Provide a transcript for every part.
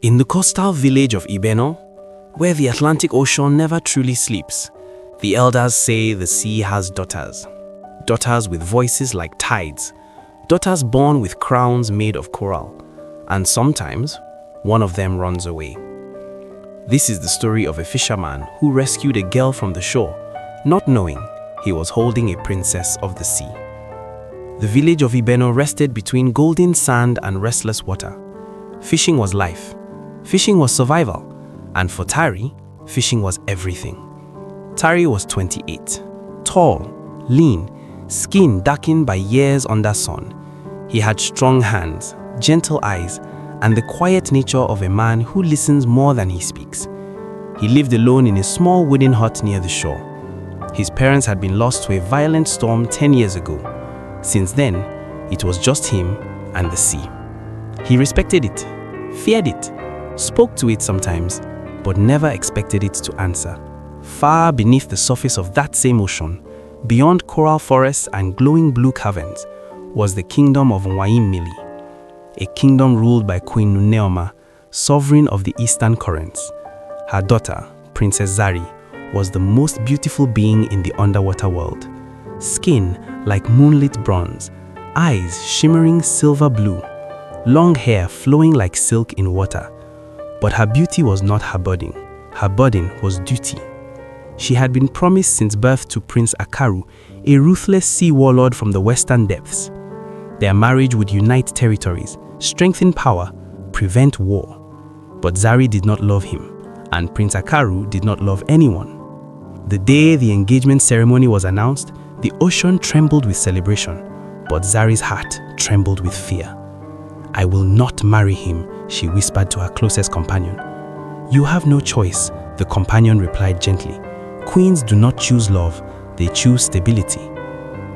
In the coastal village of Ibeno, where the Atlantic Ocean never truly sleeps, the elders say the sea has daughters. Daughters with voices like tides, daughters born with crowns made of coral, and sometimes one of them runs away. This is the story of a fisherman who rescued a girl from the shore, not knowing he was holding a princess of the sea. The village of Ibeno rested between golden sand and restless water. Fishing was life. Fishing was survival. And for Tari, fishing was everything. Tari was 28, tall, lean, skin darkened by years under sun. He had strong hands, gentle eyes, and the quiet nature of a man who listens more than he speaks. He lived alone in a small wooden hut near the shore. His parents had been lost to a violent storm 10 years ago. Since then, it was just him and the sea. He respected it, feared it, spoke to it sometimes, but never expected it to answer. Far beneath the surface of that same ocean, beyond coral forests and glowing blue caverns, was the kingdom of Mili, a kingdom ruled by Queen Nuneoma, sovereign of the eastern currents. Her daughter, Princess Zari, was the most beautiful being in the underwater world. Skin like moonlit bronze, eyes shimmering silver blue, long hair flowing like silk in water. But her beauty was not her burden. Her burden was duty. She had been promised since birth to Prince Akaru, a ruthless sea warlord from the western depths. Their marriage would unite territories, strengthen power, prevent war. But Zari did not love him, and Prince Akaru did not love anyone. The day the engagement ceremony was announced, the ocean trembled with celebration, but Zari's heart trembled with fear. "I will not marry him," she whispered to her closest companion. "You have no choice," the companion replied gently. "Queens do not choose love, they choose stability."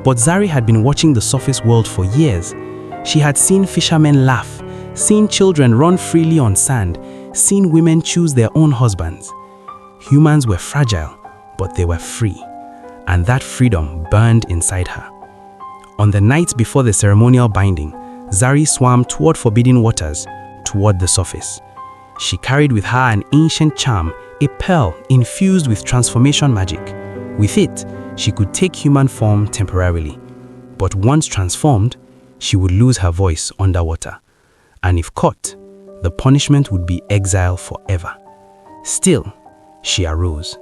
But Zari had been watching the surface world for years. She had seen fishermen laugh, seen children run freely on sand, seen women choose their own husbands. Humans were fragile, but they were free, and that freedom burned inside her. On the night before the ceremonial binding, Zari swam toward forbidden waters, toward the surface. She carried with her an ancient charm, a pearl infused with transformation magic. With it, she could take human form temporarily. But once transformed, she would lose her voice underwater. And if caught, the punishment would be exile forever. Still, she arose.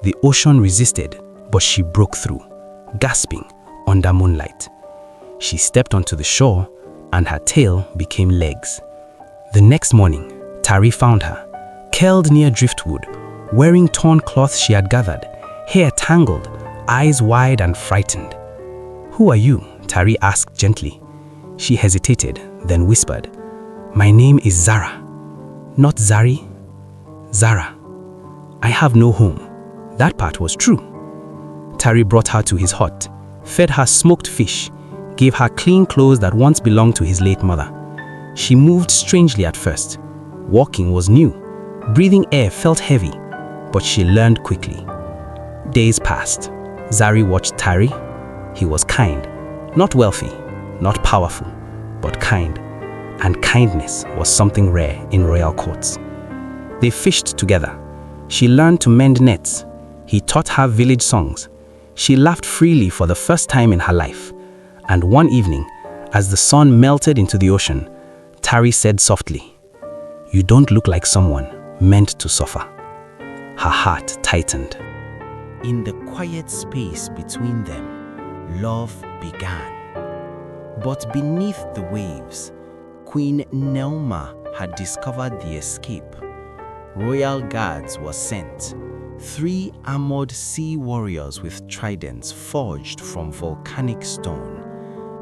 The ocean resisted, but she broke through, gasping under moonlight. She stepped onto the shore, and her tail became legs. The next morning, Tari found her, curled near driftwood, wearing torn cloth she had gathered, hair tangled, eyes wide and frightened. "Who are you?" Tari asked gently. She hesitated, then whispered, "My name is Zara." "Not Zari?" "Zara. I have no home." That part was true. Tari brought her to his hut, fed her smoked fish, gave her clean clothes that once belonged to his late mother. She moved strangely at first. Walking was new. Breathing air felt heavy, but she learned quickly. Days passed. Zari watched Tari. He was kind, not wealthy, not powerful, but kind. And kindness was something rare in royal courts. They fished together. She learned to mend nets. He taught her village songs. She laughed freely for the first time in her life. And one evening, as the sun melted into the ocean, Tari said softly, "You don't look like someone meant to suffer." Her heart tightened. In the quiet space between them, love began. But beneath the waves, Queen Neoma had discovered the escape. Royal guards were sent, 3 armored sea warriors with tridents forged from volcanic stone.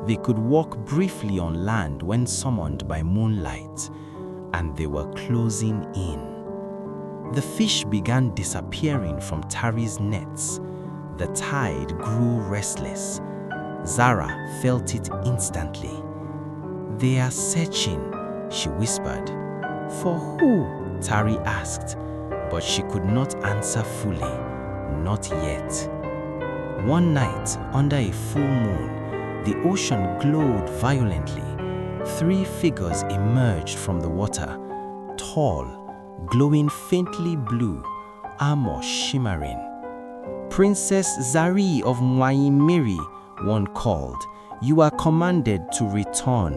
They could walk briefly on land when summoned by moonlight, and they were closing in. The fish began disappearing from Tari's nets. The tide grew restless. Zara felt it instantly. "They are searching," she whispered. "For who?" Tari asked, but she could not answer fully, not yet. One night, under a full moon, the ocean glowed violently. 3 figures emerged from the water, tall, glowing faintly blue, armor shimmering. "Princess Zari of Mwaimiri," one called, "you are commanded to return."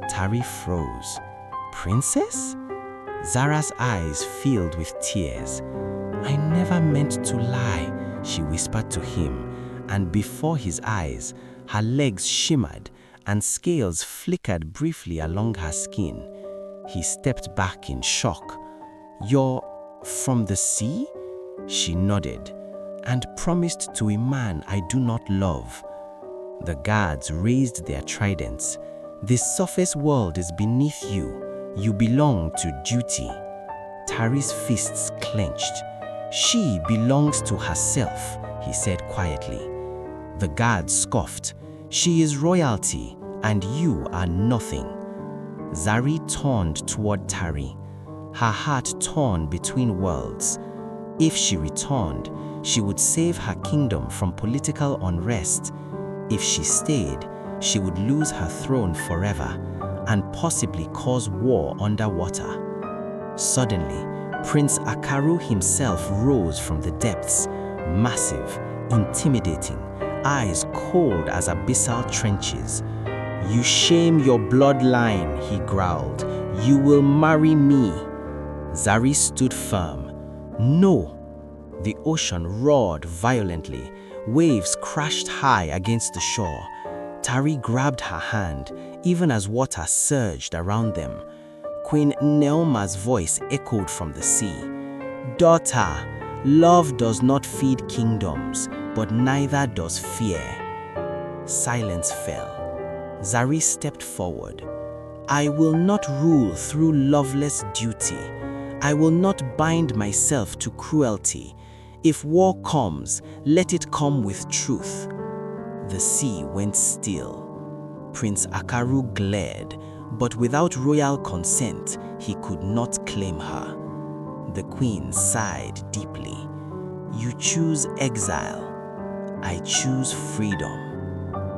Tari froze. "Princess?" Zara's eyes filled with tears. "I never meant to lie," she whispered to him, and before his eyes, her legs shimmered and scales flickered briefly along her skin. He stepped back in shock. "You're from the sea?" She nodded. "And promised to a man I do not love." The guards raised their tridents. "This surface world is beneath you. You belong to duty." Tari's fists clenched. "She belongs to herself," he said quietly. The guards scoffed. "She is royalty, and you are nothing." Zari turned toward Tari, her heart torn between worlds. If she returned, she would save her kingdom from political unrest. If she stayed, she would lose her throne forever and possibly cause war underwater. Suddenly, Prince Akaru himself rose from the depths, massive, intimidating, eyes cold as abyssal trenches. "You shame your bloodline," he growled. "You will marry me." Zari stood firm. "No." The ocean roared violently. Waves crashed high against the shore. Tari grabbed her hand, even as water surged around them. Queen Neoma's voice echoed from the sea. "Daughter, love does not feed kingdoms, but neither does fear." Silence fell. Zari stepped forward. "I will not rule through loveless duty. I will not bind myself to cruelty. If war comes, let it come with truth." The sea went still. Prince Akaru glared, but without royal consent, he could not claim her. The queen sighed deeply. "You choose exile. I choose freedom."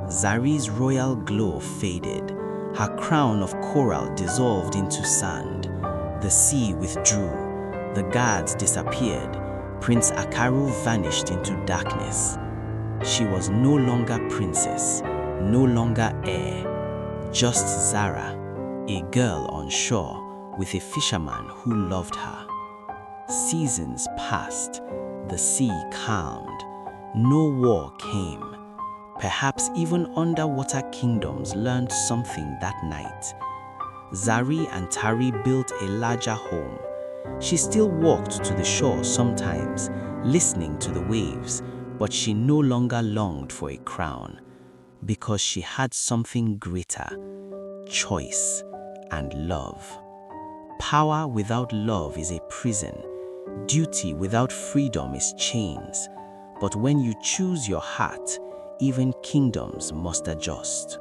Zari's royal glow faded. Her crown of coral dissolved into sand. The sea withdrew. The guards disappeared. Prince Akaru vanished into darkness. She was no longer princess, no longer heir, just Zara, a girl on shore with a fisherman who loved her. Seasons passed. The sea calmed. No war came. Perhaps even underwater kingdoms learned something that night. Zari and Tari built a larger home. She still walked to the shore sometimes, listening to the waves, but she no longer longed for a crown, because she had something greater: choice and love. Power without love is a prison. Duty without freedom is chains. But when you choose your heart, even kingdoms must adjust.